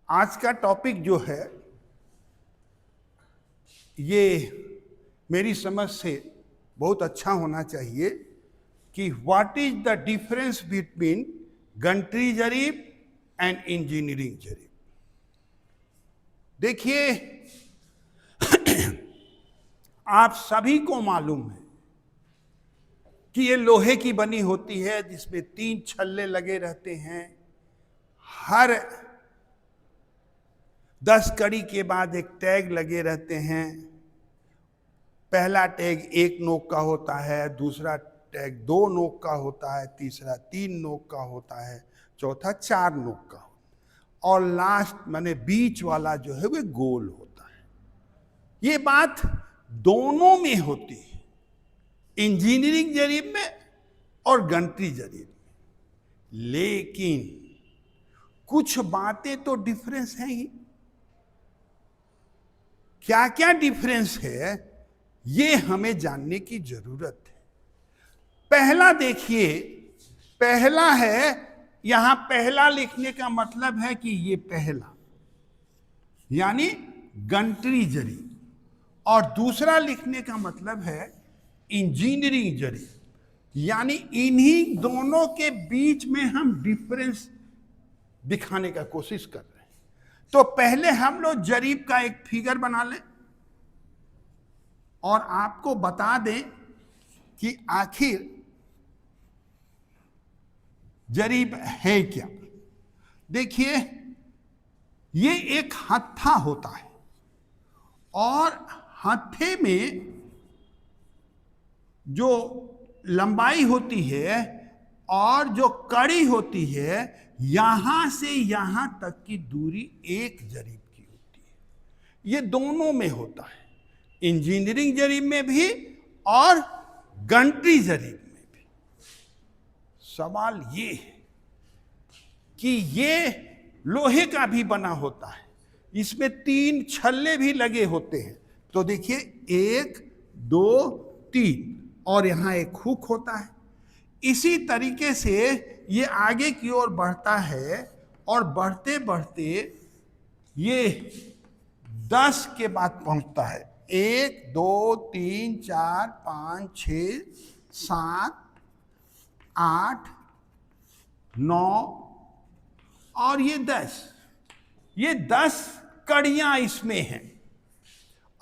आज का टॉपिक जो है ये मेरी समझ से बहुत अच्छा होना चाहिए कि what is the difference between गंटरी जरीब एंड इंजीनियरिंग जरीब। देखिए आप सभी को मालूम है कि ये लोहे की बनी होती है जिसमें 3 छल्ले लगे रहते हैं। हर 10 कड़ी के बाद एक टैग लगे रहते हैं। पहला टैग 1 नोक का होता है, दूसरा टैग 2 नोक का होता है, तीसरा 3 नोक का होता है, चौथा 4 नोक का होता है और लास्ट माने बीच वाला जो है वो गोल होता है। ये बात दोनों में होती है, इंजीनियरिंग जरीब में और गंटरी जरीब में। लेकिन कुछ बातें तो डिफरेंस है ही। क्या क्या डिफरेंस है ये हमें जानने की जरूरत है। पहला देखिए, पहला है, यहां पहला लिखने का मतलब है कि ये पहला यानी गंटरी जरीब, और दूसरा लिखने का मतलब है इंजीनियरिंग जरीब, यानी इन्हीं दोनों के बीच में हम डिफरेंस दिखाने का कोशिश कर रहे हैं। तो पहले हम लोग जरीब का एक फिगर बना लें और आपको बता दें कि आखिर जरीब है क्या। देखिए ये एक हत्था होता है और हत्थे में जो लंबाई होती है और जो कड़ी होती है, यहां से यहां तक की दूरी एक जरीब की होती है। ये दोनों में होता है, इंजीनियरिंग जरीब में भी और गंटरी जरीब में भी। सवाल ये है कि ये लोहे का भी बना होता है, इसमें 3 छल्ले भी लगे होते हैं। तो देखिए 1 2 3 और यहां एक हुक होता है। इसी तरीके से ये आगे की ओर बढ़ता है और बढ़ते बढ़ते ये 10 के बाद पहुंचता है। 1 2 3 4 5 6 7 8 9 और ये 10। ये 10 कड़ियां इसमें हैं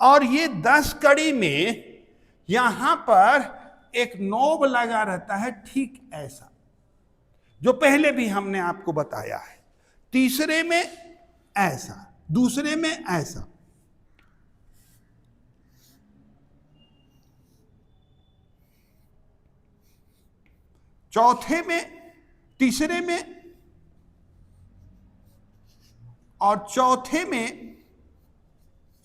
और ये 10 कड़ी में यहां पर एक नोब लगा रहता है, ठीक ऐसा जो पहले भी हमने आपको बताया है। तीसरे में ऐसा, दूसरे में ऐसा, चौथे में, तीसरे में और चौथे में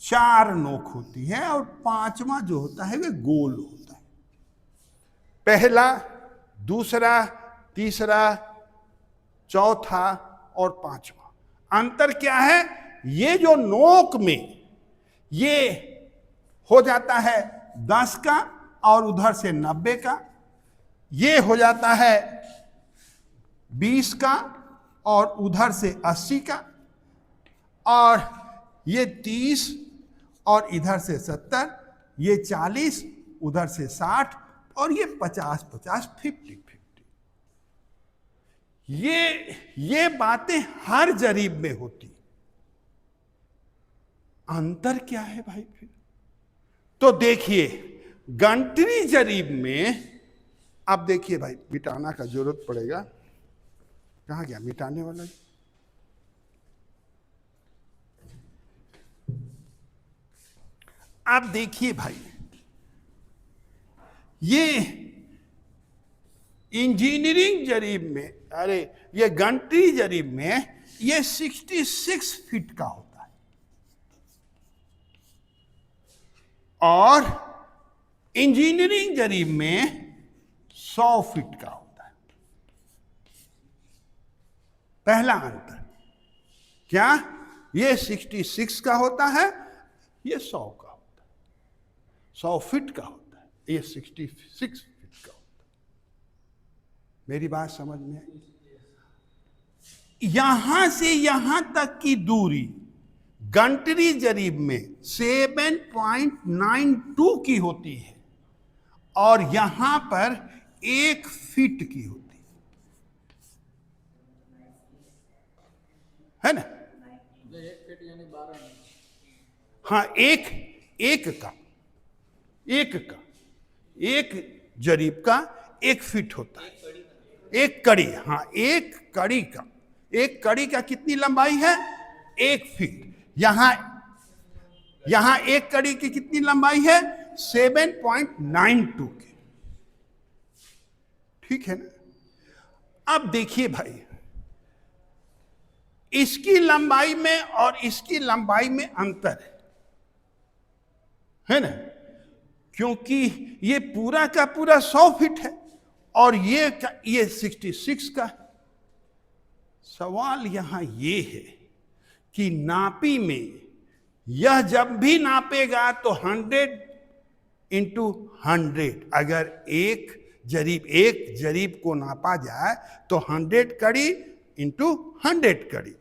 4 नोक होती है और 5वां जो होता है वह गोल होता है। पहला, दूसरा, तीसरा, चौथा और 5वां। अंतर क्या है? ये जो नोक में ये हो जाता है 10 का और उधर से 90 का, ये हो जाता है 20 का और उधर से 80 का, और ये 30 और इधर से 70, ये 40 उधर से 60 और ये 50 50 50 50। ये बातें हर जरीब में होती। अंतर क्या है भाई फिर? तो देखिए गंटरी जरीब में, अब देखिए भाई मिटाना का जरूरत पड़ेगा। कहां गया मिटाने वाला? अब देखिए भाई, ये इंजीनियरिंग जरीब में, अरे ये गंटरी जरीब में ये 66 फीट का होता है और इंजीनियरिंग जरीब में 100 फीट का होता है। पहला अंतर क्या? ये 66 का होता है, ये 100 का होता है। 100 फीट का होता है, ये 66 फीट का होता है। मेरी बात समझ में आई? यहां से यहां तक की दूरी गंटरी जरीब में 7.92 की होती है और यहां पर 1 फीट की होती है ना? 1 फीट यानी 12 इंच। हाँ, एक जरीब का 1 फीट होता है। एक कड़ी, हाँ, एक कड़ी का कितनी लंबाई है? 1 फीट। यहां एक कड़ी की कितनी लंबाई है? 7.92 की। ठीक है ना? अब देखिए भाई, इसकी लंबाई में और इसकी लंबाई में अंतर है ना? क्योंकि ये पूरा का पूरा 100 फीट है और ये 66 का है। सवाल यहां ये है कि नापी में यह जब भी नापेगा तो 100 इंटू 100, अगर एक जरीब को नापा जाए तो 100 कड़ी इंटू 100 कड़ी।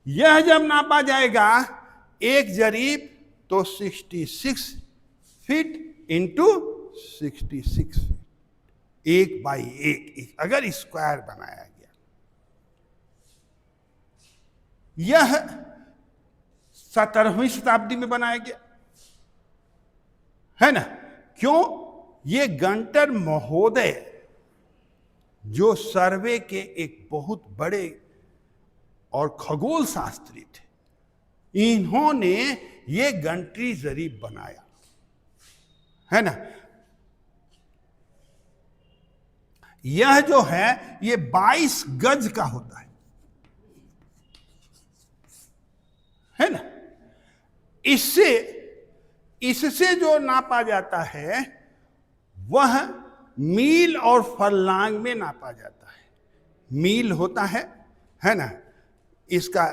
यह जब नापा जाएगा एक जरीब तो 66 फीट इंटू 66 फीट, 1/1 अगर स्क्वायर बनाया गया। यह 17वीं शताब्दी में बनाया गया है ना? क्यों? ये गंटर महोदय जो सर्वे के एक बहुत बड़े और खगोल शास्त्री थे, इन्होंने ये गंटरी जरीब बनाया है ना? यह जो है ये 22 गज का होता है ना? इससे जो नापा जाता है वह मील और फरलांग में नापा जाता है। मील होता है ना? इसका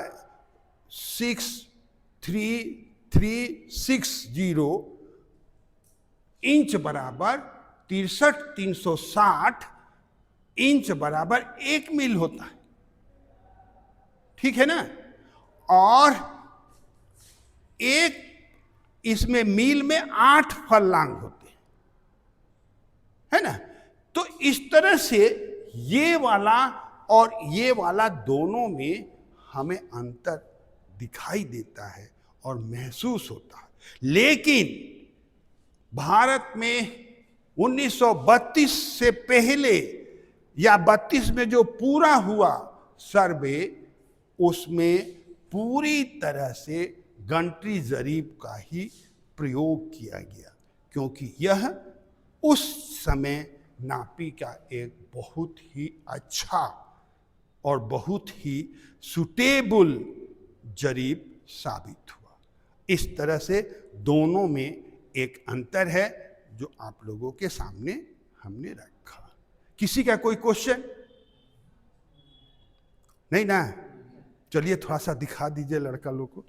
63360 इंच बराबर 6360 इंच बराबर 1 मील होता है। ठीक है ना? और एक इसमें मील में 8 फरलांग होते है ना? तो इस तरह से ये वाला और ये वाला दोनों में हमें अंतर दिखाई देता है और महसूस होता है। लेकिन भारत में 1932 से पहले या 32 में जो पूरा हुआ सर्वे, उसमें पूरी तरह से गंटरी जरीब का ही प्रयोग किया गया, क्योंकि यह उस समय नापी का एक बहुत ही अच्छा और बहुत ही सुटेबल जरीब साबित हुआ। इस तरह से दोनों में एक अंतर है जो आप लोगों के सामने हमने रखा। किसी का कोई क्वेश्चन? नहीं ना? चलिए थोड़ा सा दिखा दीजिए लड़का लोग को।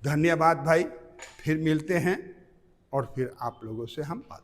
धन्यवाद भाई, फिर मिलते हैं और फिर आप लोगों से हम बात